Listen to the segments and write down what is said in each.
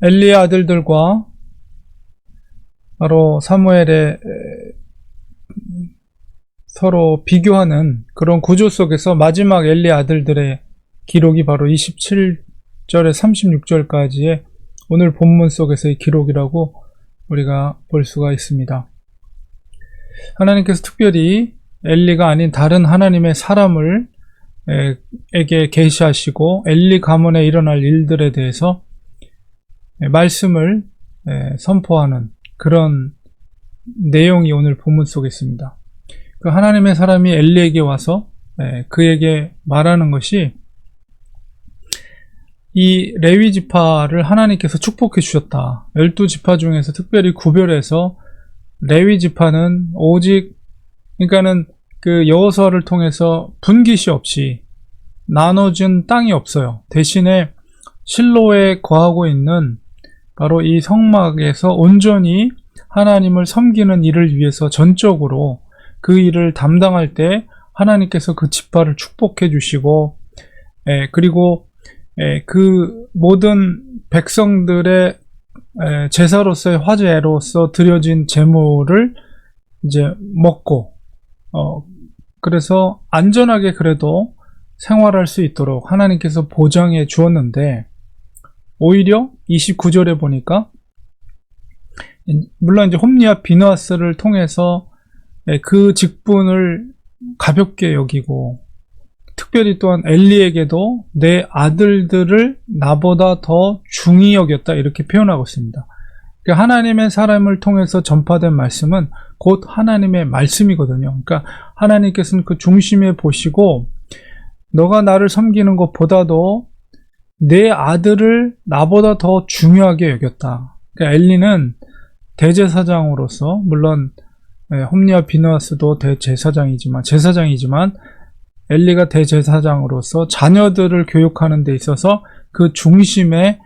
엘리의 아들들과 바로 사무엘의 서로 비교하는 그런 구조 속에서 마지막 엘리의 아들들의 기록이 바로 27절에 36절까지의 오늘 본문 속에서의 기록이라고 우리가 볼 수가 있습니다. 하나님께서 특별히 엘리가 아닌 다른 하나님의 사람을 에게 계시하시고 엘리 가문에 일어날 일들에 대해서 말씀을 선포하는 그런 내용이 오늘 본문 속에 있습니다. 그 하나님의 사람이 엘리에게 와서 그에게 말하는 것이 이 레위 지파를 하나님께서 축복해 주셨다. 12지파 중에서 특별히 구별해서 레위 지파는 오직 그러니까는 그 여호수아를 통해서 분깃이 없이 나눠준 땅이 없어요. 대신에 실로에 거하고 있는 바로 이 성막에서 온전히 하나님을 섬기는 일을 위해서 전적으로 그 일을 담당할 때 하나님께서 그 지파를 축복해 주시고 그리고 그 모든 백성들의 제사로서의 화제로서 드려진 제물을 이제 먹고 그래서 안전하게 그래도 생활할 수 있도록 하나님께서 보장해 주었는데 오히려 29절에 보니까 물론 이제 홈리와 비느하스를 통해서 그 직분을 가볍게 여기고 특별히 또한 엘리에게도 내 아들들을 나보다 더 중히 여겼다 이렇게 표현하고 있습니다. 하나님의 사람을 통해서 전파된 말씀은 곧 하나님의 말씀이거든요. 그러니까 하나님께서는 그 중심에 보시고 너가 나를 섬기는 것보다도 내 아들을 나보다 더 중요하게 여겼다. 그러니까 엘리는 대제사장으로서 물론 홈리와 비느하스도 제사장이지만 엘리가 대제사장으로서 자녀들을 교육하는 데 있어서 그 중심에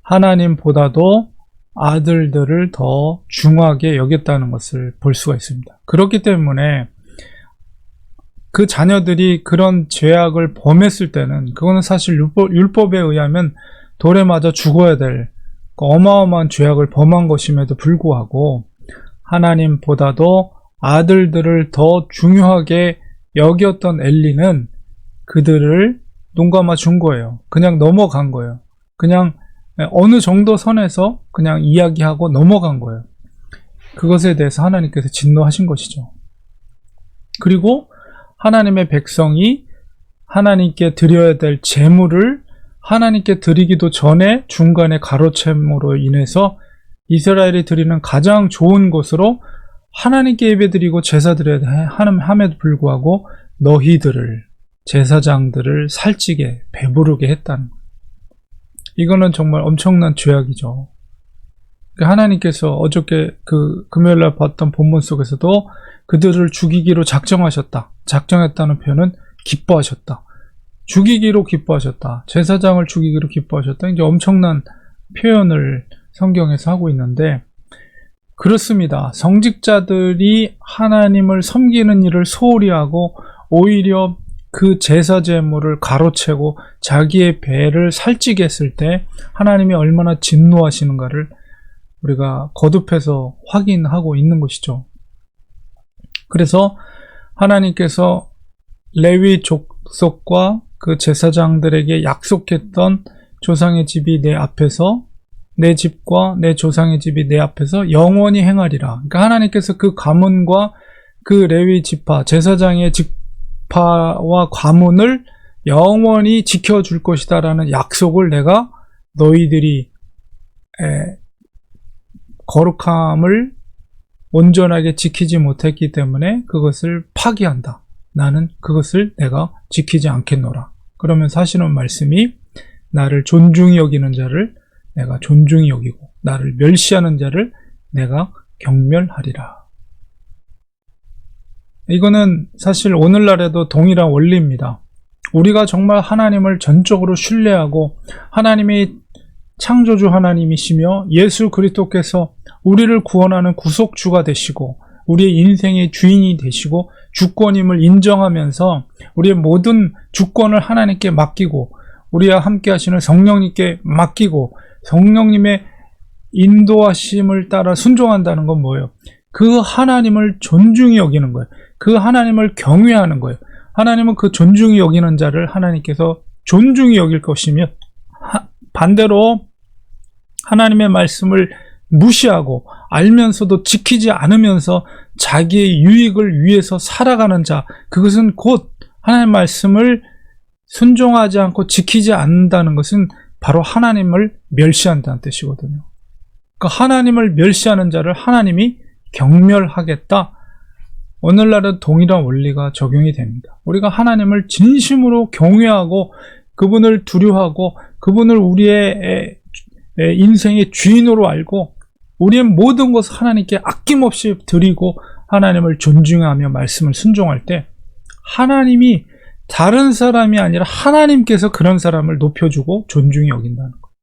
하나님보다도 아들들을 더 중하게 여겼다는 것을 볼 수가 있습니다. 그렇기 때문에 그 자녀들이 그런 죄악을 범했을 때는 그거는 사실 율법에 의하면 돌에 맞아 죽어야 될 어마어마한 죄악을 범한 것임에도 불구하고 하나님보다도 아들들을 더 중요하게 여겼던 엘리는 그들을 눈 감아 준 거예요. 그냥 넘어간 거예요. 그냥 어느 정도 선에서 그냥 이야기하고 넘어간 거예요. 그것에 대해서 하나님께서 진노하신 것이죠. 그리고 하나님의 백성이 하나님께 드려야 될 제물을 하나님께 드리기도 전에 중간에 가로챈으로 인해서 이스라엘이 드리는 가장 좋은 곳으로 하나님께 예배드리고 제사 드려야 함에도 불구하고 너희들을 제사장들을 살찌게 배부르게 했다는 거예요. 이거는 정말 엄청난 죄악이죠. 하나님께서 어저께 그 금요일날 봤던 본문 속에서도 그들을 죽이기로 작정했다는 표현은 기뻐하셨다. 죽이기로 기뻐하셨다. 제사장을 죽이기로 기뻐하셨다. 이제 엄청난 표현을 성경에서 하고 있는데 그렇습니다. 성직자들이 하나님을 섬기는 일을 소홀히 하고 오히려 그 제사 제물을 가로채고 자기의 배를 살찌게 했을 때 하나님이 얼마나 진노하시는가를 우리가 거듭해서 확인하고 있는 것이죠. 그래서 하나님께서 레위 족속과 그 제사장들에게 약속했던 조상의 집이 내 앞에서 내 집과 내 조상의 집이 내 앞에서 영원히 행하리라. 그러니까 하나님께서 그 가문과 그 레위 지파, 제사장의 지파와 가문을 영원히 지켜줄 것이다 라는 약속을 내가 너희들이 거룩함을 온전하게 지키지 못했기 때문에 그것을 파기한다. 나는 그것을 내가 지키지 않겠노라. 그러면서 하시는 말씀이 나를 존중히 여기는 자를 내가 존중히 여기고 나를 멸시하는 자를 내가 경멸하리라. 이거는 사실 오늘날에도 동일한 원리입니다. 우리가 정말 하나님을 전적으로 신뢰하고 하나님이 창조주 하나님이시며 예수 그리스도께서 우리를 구원하는 구속주가 되시고 우리의 인생의 주인이 되시고 주권임을 인정하면서 우리의 모든 주권을 하나님께 맡기고 우리와 함께 하시는 성령님께 맡기고 성령님의 인도하심을 따라 순종한다는 건 뭐예요? 그 하나님을 존중히 여기는 거예요. 그 하나님을 경외하는 거예요. 하나님은 그 존중히 여기는 자를 하나님께서 존중히 여길 것이며, 반대로 하나님의 말씀을 무시하고 알면서도 지키지 않으면서 자기의 유익을 위해서 살아가는 자, 그것은 곧 하나님의 말씀을 순종하지 않고 지키지 않는다는 것은 바로 하나님을 멸시한다는 뜻이거든요. 그 하나님을 멸시하는 자를 하나님이 경멸하겠다. 오늘날은 동일한 원리가 적용이 됩니다. 우리가 하나님을 진심으로 경외하고 그분을 두려워하고 그분을 우리의 인생의 주인으로 알고 우리의 모든 것을 하나님께 아낌없이 드리고 하나님을 존중하며 말씀을 순종할 때 하나님이 다른 사람이 아니라 하나님께서 그런 사람을 높여주고 존중히 여긴다는 거예요.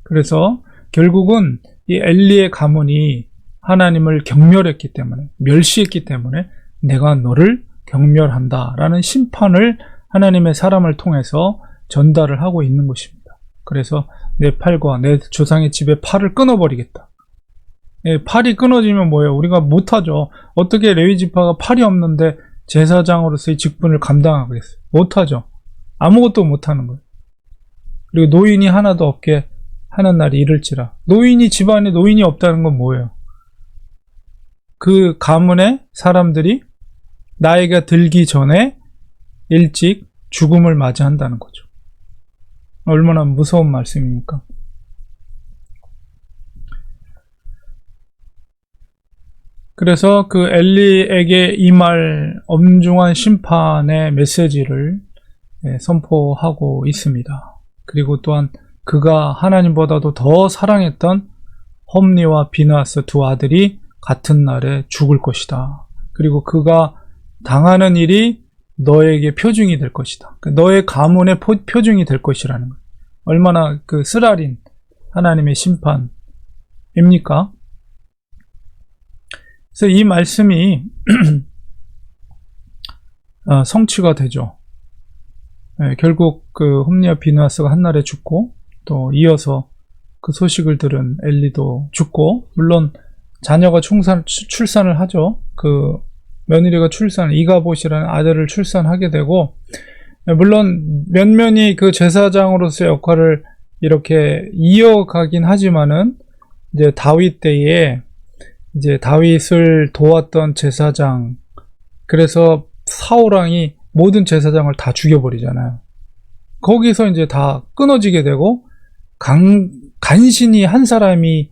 그래서 결국은 이 엘리의 가문이 하나님을 경멸했기 때문에, 멸시했기 때문에 내가 너를 경멸한다라는 심판을 하나님의 사람을 통해서 전달을 하고 있는 것입니다. 그래서 내 팔과 내 조상의 집의 팔을 끊어버리겠다. 팔이 끊어지면 뭐예요? 우리가 못하죠. 어떻게 레위 지파가 팔이 없는데 제사장으로서의 직분을 감당하겠어요? 못하죠. 아무것도 못하는 거예요. 그리고 노인이 하나도 없게 하는 날이 이를지라. 집안에 노인이 없다는 건 뭐예요? 그 가문의 사람들이 나이가 들기 전에 일찍 죽음을 맞이한다는 거죠. 얼마나 무서운 말씀입니까? 그래서 그 엘리에게 임할 엄중한 심판의 메시지를 선포하고 있습니다. 그리고 또한 그가 하나님보다도 더 사랑했던 홈리와 비느하스 두 아들이 같은 날에 죽을 것이다. 그리고 그가 당하는 일이 너에게 표징이 될 것이다. 너의 가문의 표징이 될 것이라는 거예요. 얼마나 그 쓰라린 하나님의 심판입니까? 그래서 이 말씀이 성취가 되죠. 결국 그 홈리와 비느하스가 한날에 죽고 또 이어서 그 소식을 들은 엘리도 죽고, 물론 자녀가 출산을 하죠. 그 며느리가 이가봇이라는 아들을 출산하게 되고, 물론 면면이 그 제사장으로서의 역할을 이렇게 이어가긴 하지만은 이제 다윗 때에 이제 다윗을 도왔던 제사장, 그래서 사울왕이 모든 제사장을 다 죽여버리잖아요. 거기서 이제 다 끊어지게 되고 간신히 한 사람이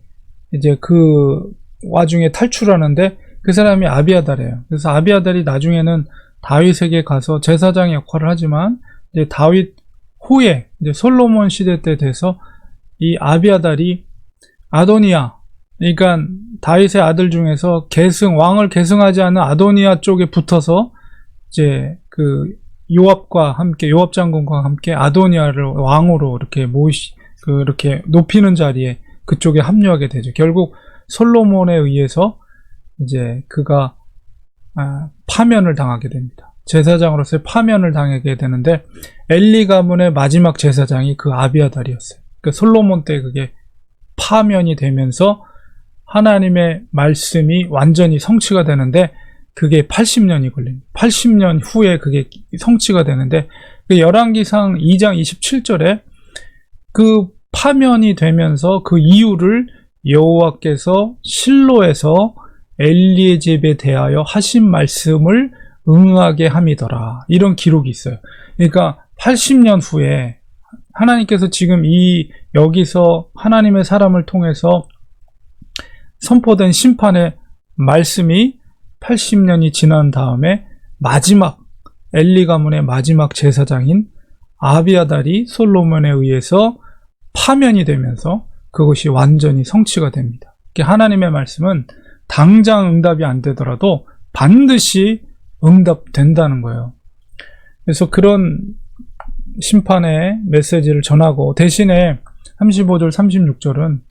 이제 그 와중에 탈출하는데 그 사람이 아비아달이에요. 그래서 아비아달이 나중에는 다윗에게 가서 제사장의 역할을 하지만 이제 다윗 후에 이제 솔로몬 시대 때 돼서 이 아비아달이 아도니아, 그러니까 다윗의 아들 중에서 왕을 계승하지 않은 아도니아 쪽에 붙어서 이제 그 요압과 함께, 요압 장군과 함께 아도니아를 왕으로 이렇게 이렇게 높이는 자리에 그쪽에 합류하게 되죠. 결국 솔로몬에 의해서 이제 그가 파면을 당하게 됩니다. 제사장으로서의 파면을 당하게 되는데, 엘리 가문의 마지막 제사장이 그 아비아달이었어요. 그러니까 솔로몬 때 그게 파면이 되면서 하나님의 말씀이 완전히 성취가 되는데, 그게 80년이 걸립니다. 80년 후에 그게 성취가 되는데, 그 열왕기상 2장 27절에 그 파면이 되면서 그 이유를 여호와께서 실로에서 엘리의 집에 대하여 하신 말씀을 응하게 함이더라, 이런 기록이 있어요. 그러니까 80년 후에 하나님께서 지금 여기서 하나님의 사람을 통해서 선포된 심판의 말씀이 80년이 지난 다음에 마지막 엘리 가문의 마지막 제사장인 아비아달이 솔로몬에 의해서 파면이 되면서 그것이 완전히 성취가 됩니다. 하나님의 말씀은 당장 응답이 안 되더라도 반드시 응답된다는 거예요. 그래서 그런 심판의 메시지를 전하고, 대신에 35절 36절은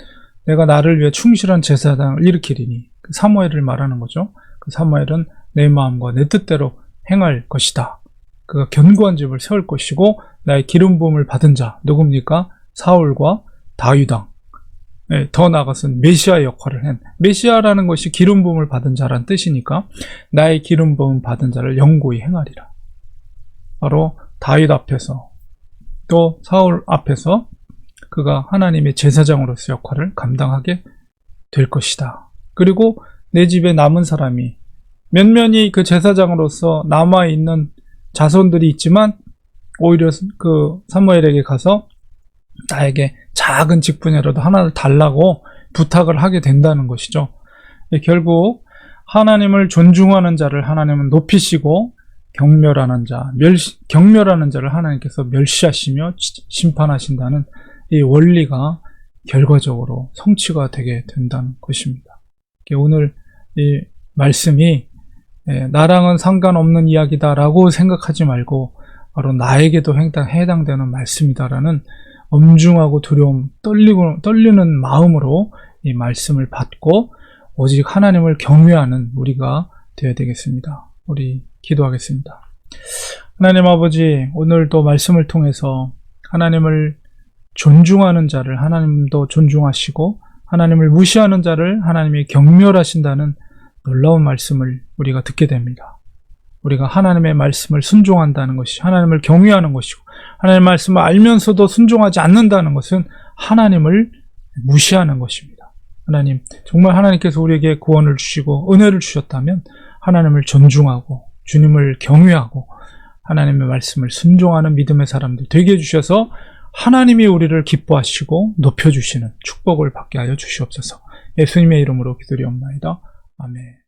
내가 나를 위해 충실한 제사장을 일으키리니, 그 사무엘을 말하는 거죠. 그 사무엘은 내 마음과 내 뜻대로 행할 것이다. 그가 견고한 집을 세울 것이고 나의 기름 부음을 받은 자 누굽니까? 사울과 다윗 왕. 더 나아가서는 메시아 역할을 한, 메시아라는 것이 기름 부음을 받은 자란 뜻이니까 나의 기름 부음 받은 자를 영고히 행하리라. 바로 다윗 앞에서 또 사울 앞에서 그가 하나님의 제사장으로서 역할을 감당하게 될 것이다. 그리고 내 집에 남은 사람이 면면이 그 제사장으로서 남아있는 자손들이 있지만 오히려 그 사무엘에게 가서 나에게 작은 직분이라도 하나를 달라고 부탁을 하게 된다는 것이죠. 결국 하나님을 존중하는 자를 하나님은 높이시고 경멸하는 자를 하나님께서 멸시하시며 심판하신다는 이 원리가 결과적으로 성취가 되게 된다는 것입니다. 오늘 이 말씀이 나랑은 상관없는 이야기다라고 생각하지 말고 바로 나에게도 해당되는 말씀이다라는 엄중하고 두려움, 떨리는 마음으로 이 말씀을 받고 오직 하나님을 경외하는 우리가 되어야 되겠습니다. 우리 기도하겠습니다. 하나님 아버지, 오늘도 말씀을 통해서 하나님을 존중하는 자를 하나님도 존중하시고 하나님을 무시하는 자를 하나님이 경멸하신다는 놀라운 말씀을 우리가 듣게 됩니다. 우리가 하나님의 말씀을 순종한다는 것이 하나님을 경외하는 것이고, 하나님의 말씀을 알면서도 순종하지 않는다는 것은 하나님을 무시하는 것입니다. 하나님, 정말 하나님께서 우리에게 구원을 주시고 은혜를 주셨다면 하나님을 존중하고 주님을 경외하고 하나님의 말씀을 순종하는 믿음의 사람들 되게 해주셔서 하나님이 우리를 기뻐하시고 높여주시는 축복을 받게 하여 주시옵소서. 예수님의 이름으로 기도드리옵나이다. 아멘.